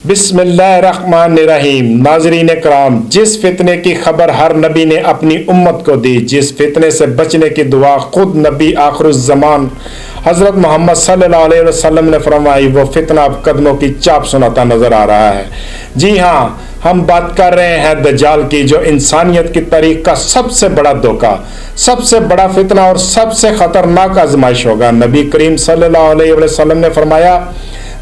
बिस्मिल्लाहिर्रहमानिर्रहीम। नाज़रीन कराम, जिस फितने की खबर हर नबी ने अपनी उम्मत को दी, जिस फितने से बचने की दुआ खुद नबी आखिरुज़्ज़मान हज़रत मोहम्मद सल्लल्लाहु अलैहि वसल्लम ने फरमाई, वो फितना अब कदमों की चाप सुनाता नजर आ रहा है। जी हाँ, हम बात कर रहे हैं दज्जाल की, जो इंसानियत की तारीख का सबसे बड़ा धोखा, सबसे बड़ा फितना और सबसे खतरनाक आजमाइश होगा। नबी करीम सल्लल्लाहु अलैहि वसल्लम ने फरमाया,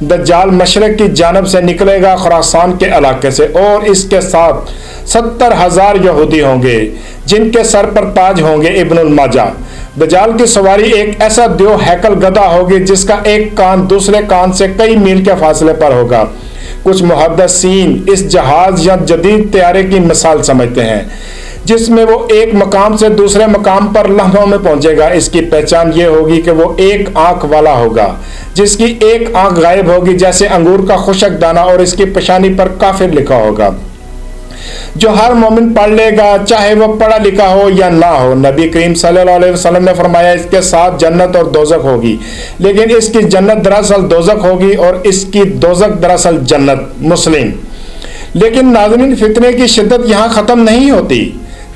दज्जाल मशरक की जानब से निकलेगा, खुरासान के इलाके से, और इसके साथ 70,000 यहूदी होंगे जिनके सर पर ताज होंगे इब्नुल माजा। दज्जाल की सवारी एक ऐसा दो हैकल गधा होगी जिसका एक कान दूसरे कान से कई मील के फासले पर होगा। कुछ मुहद्दिसीन इस जहाज या जदीद तैयारे की मिसाल समझते हैं जिसमें वो एक मकाम से दूसरे मकाम पर लम्हों में पहुंचेगा। इसकी पहचान ये होगी कि वो एक आंख वाला होगा जिसकी एक आंख गायब होगी, जैसे अंगूर का खुशक दाना, और इसकी पेशानी पर काफिर लिखा होगा, जो हर मोमिन पढ़ लेगा, चाहे वो पढ़ा लिखा हो या ना हो। नबी करीम सल्लल्लाहु अलैहि वसल्लम ने फरमाया, इसके साथ जन्नत और दोजख होगी, लेकिन इसकी जन्नत दरअसल दोजख होगी और इसकी दोजख दरअसल जन्नत। मुस्लिम। लेकिन नाज़रीन, फितने की शिद्दत यहाँ खत्म नहीं होती।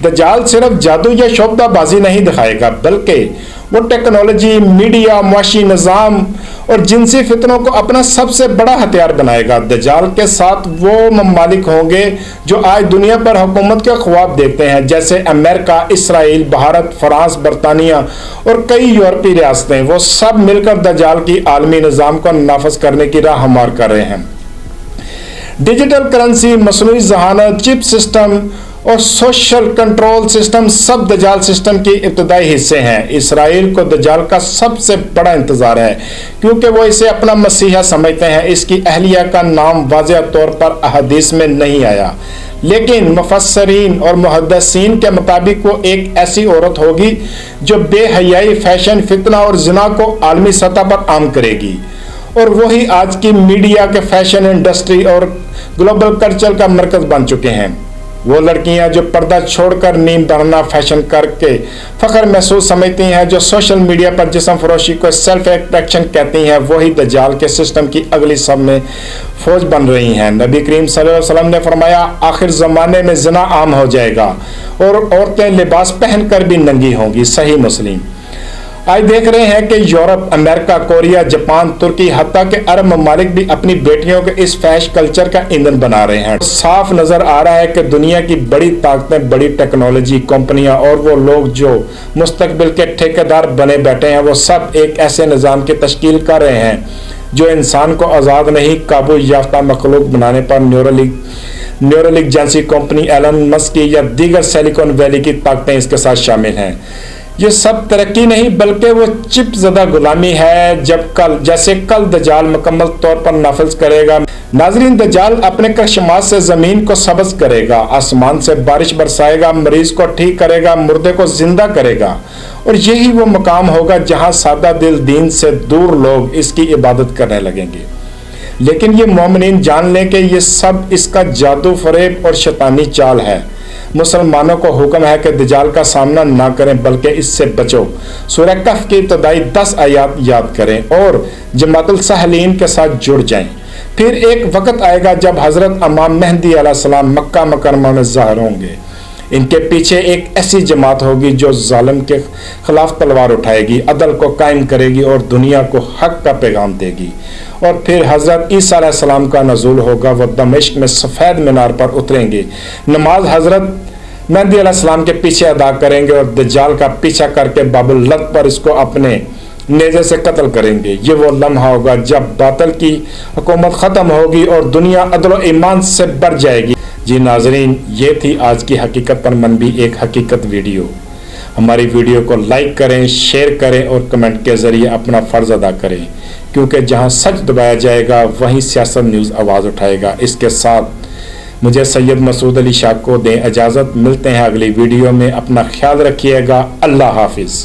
दज्जाल सिर्फ जादू या शोबदाबाजी नहीं दिखाएगा, बल्कि वो टेक्नोलॉजी, मीडिया, मुआशी निज़ाम और जिनसी फितनों को अपना सबसे बड़ा हथियार बनाएगा। दज्जाल के साथ वो ममालिक होंगे जो आज दुनिया पर हुकूमत के ख्वाब देखते हैं, जैसे अमेरिका, इसराइल, भारत, फ्रांस, बरतानिया और कई यूरोपीय रियासतें। वो सब मिलकर दज्जाल की आलमी निज़ाम को नाफज करने की राह हमार कर रहे हैं। डिजिटल करेंसी, मसनूई ज़हानत, चिप सिस्टम और सोशल कंट्रोल सिस्टम सब दज्जाल सिस्टम की इब्तदाई हिस्से हैं। इसराइल को दज्जाल का सबसे बड़ा इंतजार है, क्योंकि वो इसे अपना मसीहा समझते हैं। इसकी अहलिया का नाम वाज़ेह तौर पर अहदीस में नहीं आया, लेकिन मुफस्सरीन और मुहद्दिसीन के मुताबिक वो एक ऐसी औरत होगी जो बेहयाई, फैशन, फितना और जिना को आलमी सतह पर आम करेगी, और वही आज की मीडिया के फैशन इंडस्ट्री और ग्लोबल कल्चर का मरकज बन चुके हैं। वो लड़कियां जो पर्दा छोड़कर नींद बढ़ना फैशन करके फख्र महसूस समझती हैं, जो सोशल मीडिया पर जिस्म फरोशी को सेल्फ अट्रैक्शन कहती हैं, वही दज्जाल के सिस्टम की अगली सब में फौज बन रही हैं। नबी करीम सल्लल्लाहु अलैहि वसल्लम ने फरमाया, आखिर ज़माने में ज़िना आम हो जाएगा और औरतें लिबास पहनकर भी नंगी होंगी। सही मुस्लिम। आज देख रहे हैं कि यूरोप, अमेरिका, कोरिया, जापान, तुर्की, हत्ता के अरब ममालिक भी अपनी बेटियों के इस फैश कल्चर का ईंधन बना रहे हैं। साफ नजर आ रहा है कि दुनिया की बड़ी ताकतें, बड़ी टेक्नोलॉजी कंपनियां और वो लोग जो मुस्तकबिल के ठेकेदार बने बैठे हैं, वो सब एक ऐसे निज़ाम की तश्कील कर रहे हैं जो इंसान को आज़ाद नहीं, काबू याफ्ता मखलूक बनाने पर न्यूरोलिंक जैसी कंपनी, एलन मस्क की या दीगर सिलिकॉन वैली की ताकतें इसके साथ शामिल हैं। ये सब तरक्की नहीं, बल्कि वो चिप ज़दा गुलामी है, जैसे कल दज्जाल मुकम्मल तौर पर नाफिज करेगा। नाजरीन, दज्जाल अपने कशमात से ज़मीन को सब्ज़ करेगा, आसमान से बारिश बरसाएगा, मरीज को ठीक करेगा, मुर्दे को जिंदा करेगा, और यही वो मकाम होगा जहाँ सादा दिल, दीन से दूर लोग इसकी इबादत करने लगेंगे। लेकिन ये मोमिनीन जान लें कि ये सब इसका जादू, फरेब और शैतानी चाल है। मुसलमानों को हुक्म है कि दज्जाल का सामना ना करें, बल्कि इससे बचो। सूरह कहफ की इब्तदाई 10 आयात याद करें और जमातुल साहलीन के साथ जुड़ जाएं। फिर एक वक्त आएगा जब हजरत इमाम मेहदी अलैहिस्सलाम मक्का मुकर्रमा में ज़ाहिर होंगे। इनके पीछे एक ऐसी जमात होगी जो जालिम के खिलाफ तलवार उठाएगी, अदल को कायम करेगी और दुनिया को हक का पैगाम देगी। और फिर हज़रत ईसा अलैहिस्सलाम का नज़ूल होगा, वह दमिश्क में सफ़ेद मीनार पर उतरेंगे, नमाज हज़रत मेहदी अलैहिस्सलाम के पीछे अदा करेंगे और दज्जाल का पीछा करके बाबुल लत पर इसको अपने नेज़े से कत्ल करेंगे। ये वो लम्हा होगा जब बातिल की हुकूमत ख़त्म होगी और दुनिया अदल और ईमान से भर जाएगी। जी नाजरीन, ये थी आज की हकीकत पर मनबी एक हकीकत वीडियो। हमारी वीडियो को लाइक करें, शेयर करें और कमेंट के ज़रिए अपना फ़र्ज़ अदा करें, क्योंकि जहां सच दबाया जाएगा वहीं सियासत न्यूज़ आवाज़ उठाएगा। इसके साथ मुझे सैयद मसूद अली शाह को दें इजाज़त। मिलते हैं अगली वीडियो में। अपना ख्याल रखिएगा। अल्लाह हाफिज़।